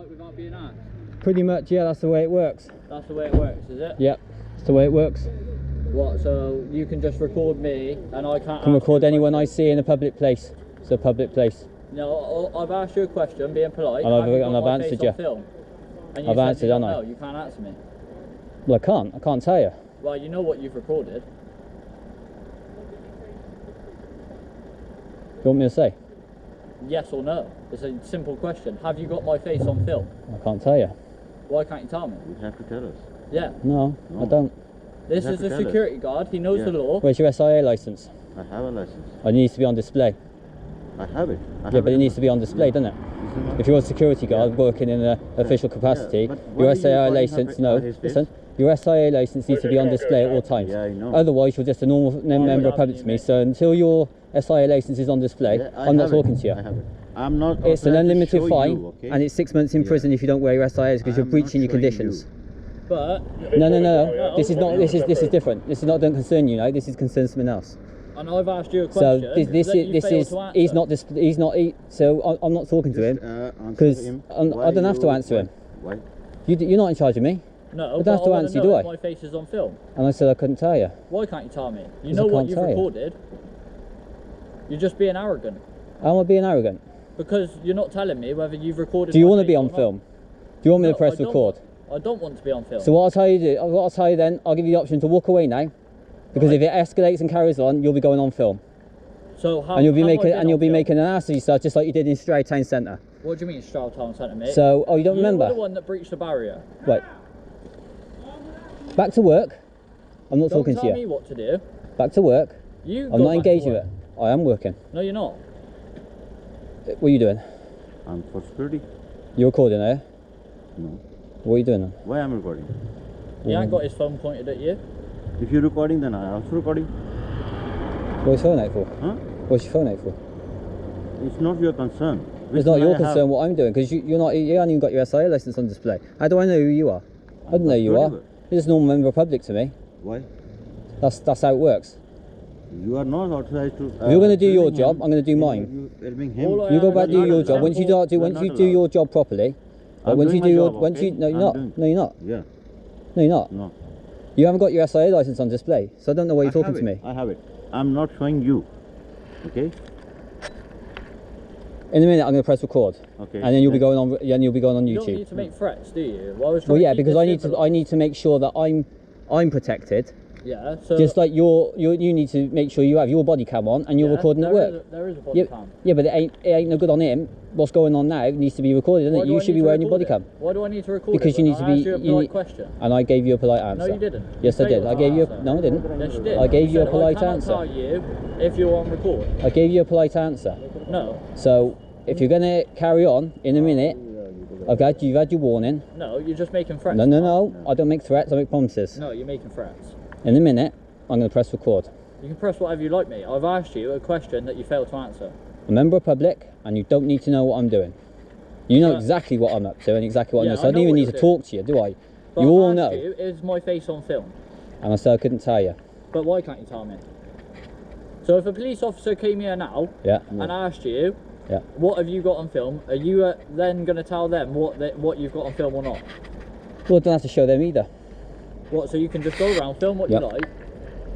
like without being asked? Pretty much, yeah, that's the way it works. That's the way it works, is it? Yep, that's the way it works. What, so you can just record me and I can't... Can record anyone I see in a public place. It's a public place. No, I've asked you a question, being polite, and I've answered you. And I've answered, haven't I? No, you can't answer me. Well, I can't tell you. Well, you know what you've recorded. You want me to say? Yes or no? It's a simple question. Have you got my face on film? I can't tell you. Why can't you tell me? You have to tell us. Yeah. No, I don't. This is a security guard. He knows the law. Where's your SIA license? I have a license. It needs to be on display. I have it. Yeah, but it needs to be on display, doesn't it? If you're a security guard working in an official capacity, your SIA license, listen, your SIA license needs to be on display at all times. Yeah, I know. Otherwise, you're just a normal member of public to me. So until your SIA license is on display, I'm not talking to you. I have it. I'm not. It's an unlimited fine, and it's 6 months in prison if you don't wear your SIAs because you're breaching your conditions. But no. This is not. This is different. This is not. Don't concern you. No, this is concern someone else. And I've asked you a question. So this is. He's not. So I'm not talking to him because I don't have to answer him. Why? You're not in charge of me. No, I don't have to answer you, do I? My face is on film. And I said I couldn't tell you. Why can't you tell me? You know what you've recorded. You're just being arrogant. How am I being arrogant? Because you're not telling me whether you've recorded. Do you want to be on film? Do you want me to press record? I don't want to be on film. So what I'll tell you then, I'll give you the option to walk away now, because if it escalates and carries on, you'll be going on film. So how? And you'll be making an ass of yourself, just like you did in Stroud Town Centre. What do you mean Stroud Town Centre, mate? So, you don't remember? You're the one that breached the barrier. Right. Back to work. I'm not talking to you. Don't tell me what to do. Back to work. I'm not engaged with it. I am working. No, you're not. What are you doing? I'm for security. You're recording, are you? No. What are you doing then? Why am I recording? He ain't got his phone pointed at you. If you're recording, then I'm also recording. What's your phone out for? Huh? What's your phone out for? It's not your concern. It's not your concern what I'm doing, because you haven't even got your SIA license on display. How do I know who you are? I don't know who you are. You're just a normal member of public to me. Why? That's how it works. You are not authorized to. If you're going to do your job, I'm going to do mine. You go back and do your job. Once you do your job properly, no, you're not. No, you're not. Yeah. No, you're not. No. You haven't got your SIA license on display, so I don't know why you're talking to me. I have it. I'm not showing you. Okay. In a minute, I'm going to press record. Okay. And then you'll be going on. Then you'll be going on YouTube. You don't need to make threats, do you? Well, yeah, because I need to make sure that I'm protected. Yeah. So just like you need to make sure you have your body cam on and you're recording at work. There is a body cam. Yeah, but it ain't no good on him. What's going on now needs to be recorded, isn't it? You should be wearing your body cam. Why do I need to record because you need to be. I asked you a polite question. And I gave you a polite answer. No, you didn't. Yes, I did. I gave you. No, I didn't. Yes, you did. I gave you a polite answer. I can't tell you if you're on record. I gave you a polite answer. No. So if you're gonna carry on in a minute, you've had your warning. No, you're just making threats. No. I don't make threats. I make promises. No, you're making threats. In a minute, I'm going to press record. You can press whatever you like, mate. I've asked you a question that you failed to answer. I'm a member of public, and you don't need to know what I'm doing. You know exactly what I'm up to and exactly what I'm doing. So I don't even need to talk to you, do I? But you all know. Is my face on film? And I said I couldn't tell you. But why can't you tell me? So if a police officer came here now and asked you, what have you got on film? Are you then going to tell them what you've got on film or not? Well, I don't have to show them either. What? So you can just go around, film what you like,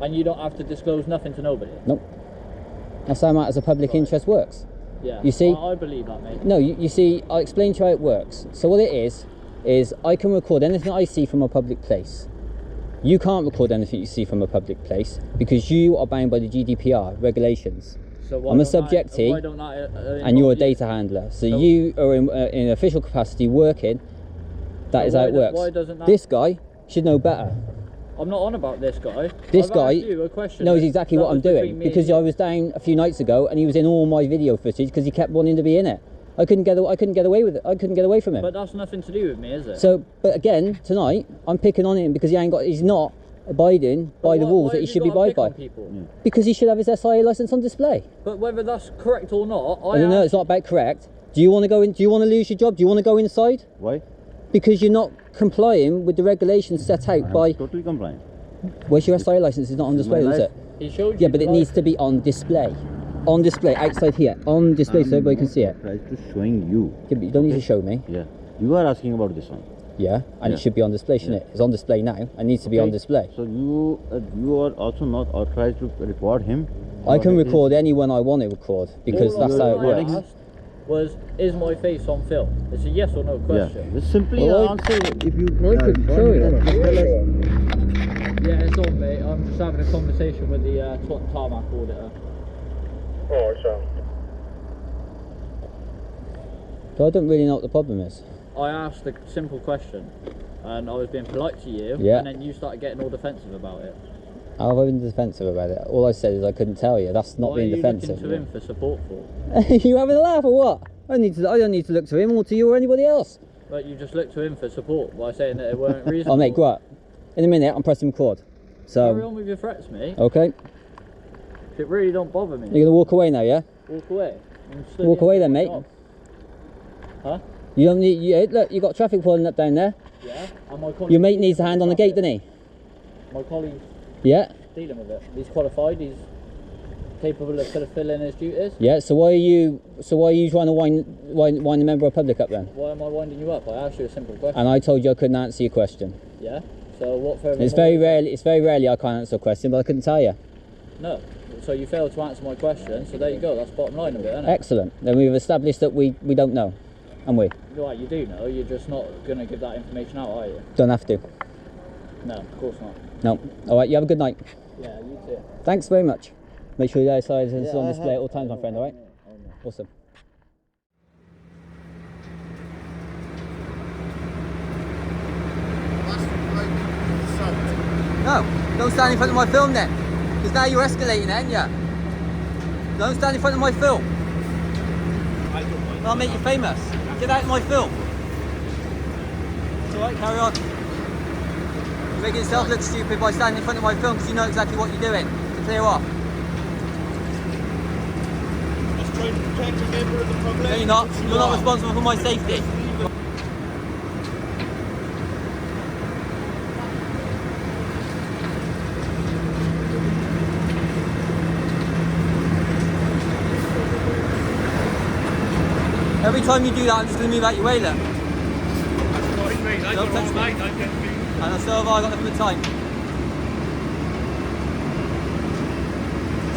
and you don't have to disclose nothing to nobody? Nope. That's how matters of public interest works. Yeah. You see? I believe that, mate. No, you see, I'll explain to you how it works. So what it is I can record anything I see from a public place. You can't record anything you see from a public place because you are bound by the GDPR regulations. So I'm a subjectee and you're a data handler. So you are in an official capacity working. That is how it works. Why doesn't that... This guy should know better. I'm not on about this guy. This guy you a question knows exactly what I'm doing because I was down a few nights ago and he was in all my video footage because he kept wanting to be in it. I couldn't get away with it. I couldn't get away from him. But that's nothing to do with me, is it? So, but again, tonight I'm picking on him because he's not abiding by the rules that he should be abided by. Because he should have his SIA license on display. But whether that's correct or not, I don't know. It's not about correct. Do you want to go in? Do you want to lose your job? Do you want to go inside? Why? Because you're not complying with the regulations set out by. Totally compliant. Where's your SIA license? It's not on display, is it? He showed you. Yeah, but it needs to be on display. On display, outside here. On display so everybody can see it. I'm just showing you. Yeah, but you don't need to show me. Yeah. You are asking about this one. Yeah, and it should be on display, shouldn't it? It's on display now. It needs to be on display. So you are also not authorized to record him? I can record anyone I want to record because that's how it works. Was, is my face on film? It's a yes or no question. Yeah, just simply answer if you... Yeah, it's on, mate. I'm just having a conversation with the tarmac auditor. Oh, so. So I don't really know what the problem is. I asked a simple question, and I was being polite to you, Yeah. and then you started getting all defensive about it. How have I been defensive about it? All I said is I couldn't tell you. That's not being defensive. Why are you looking to him for support for? You having a laugh or what? I don't need to look to him or to you or anybody else. But you just looked to him for support by saying that it weren't reasonable. Oh mate, go out. In a minute, I'm pressing record. Carry on So, with your threats, mate. okay. It really don't bother me. You're gonna walk away now, yeah? Walk away. Walk away then, mate. Huh? You don't need. Look, you got traffic pulling up down there. Yeah. And my colleague. Your mate needs a hand on the gate, doesn't he? My colleague's Yeah. dealing with it. He's qualified. He's capable of fulfilling his duties. Yeah. So why are you trying to wind the member of public up then? Why am I winding you up? I asked you a simple question. And I told you I couldn't answer your question. Yeah. So what further? It's very rarely I can't answer a question, but I couldn't tell you. No. So you failed to answer my question. So there you go. That's bottom line of it, isn't it? Excellent. Then we've established that we don't know, and we Right, you do know. You're just not going to give that information out, are you? don't have to. No, of course not. No. All right. You have a good night. Yeah, you too. Thanks very much. Make sure your outside is on display at all times, my friend. All right. Awesome. No, don't stand in front of my film then, because now you're escalating, ain't ya? Don't stand in front of my film. I'll make you famous. Get out of my film. It's alright, carry on. You're making yourself look stupid by standing in front of my film because you know exactly what you're doing. To clear off. Just trying to protect a member of the public. No, you're not. You're not responsible for my safety. Every time you do that, I'm just going to move out your way, look. That's fine, mate. I Don't got touch all me. night. I'm getting me. And so have I got nothing but time.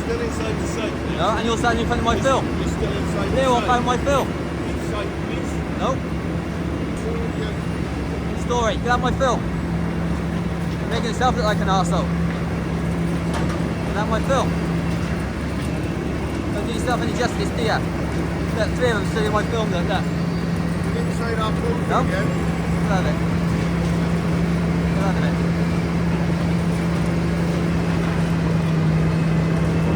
Still inside the site, please. No, and you're standing in front of my film. You're still inside Clear the off out site. of my film. Inside, please. No. Story, get out of my film. You're making yourself look like an arsehole. Get out of my film. Don't do yourself any justice, do ya? Look, three of them still in my film, look. Inside our building No? again. Get out of it. Get out of it.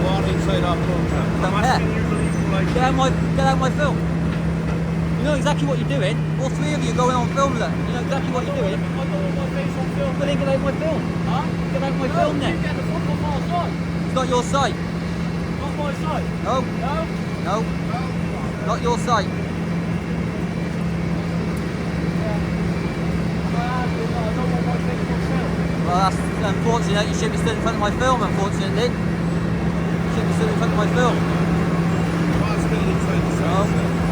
What inside our building? Don't I'm care. asking you to leave the Get out of my film. You know exactly what you're doing. All three of you are going on film, look. You know exactly what you're doing. I don't want my face on film. Well, then get out of my film. Huh? Get out of my film then. Get the fuck off our site. It's not your site. Not my site. No. No? No. Not your site. Well, that's unfortunate. You shouldn't be stood in front of my film, unfortunately. You shouldn't be stood in front of my film. I'm still inside the site. No.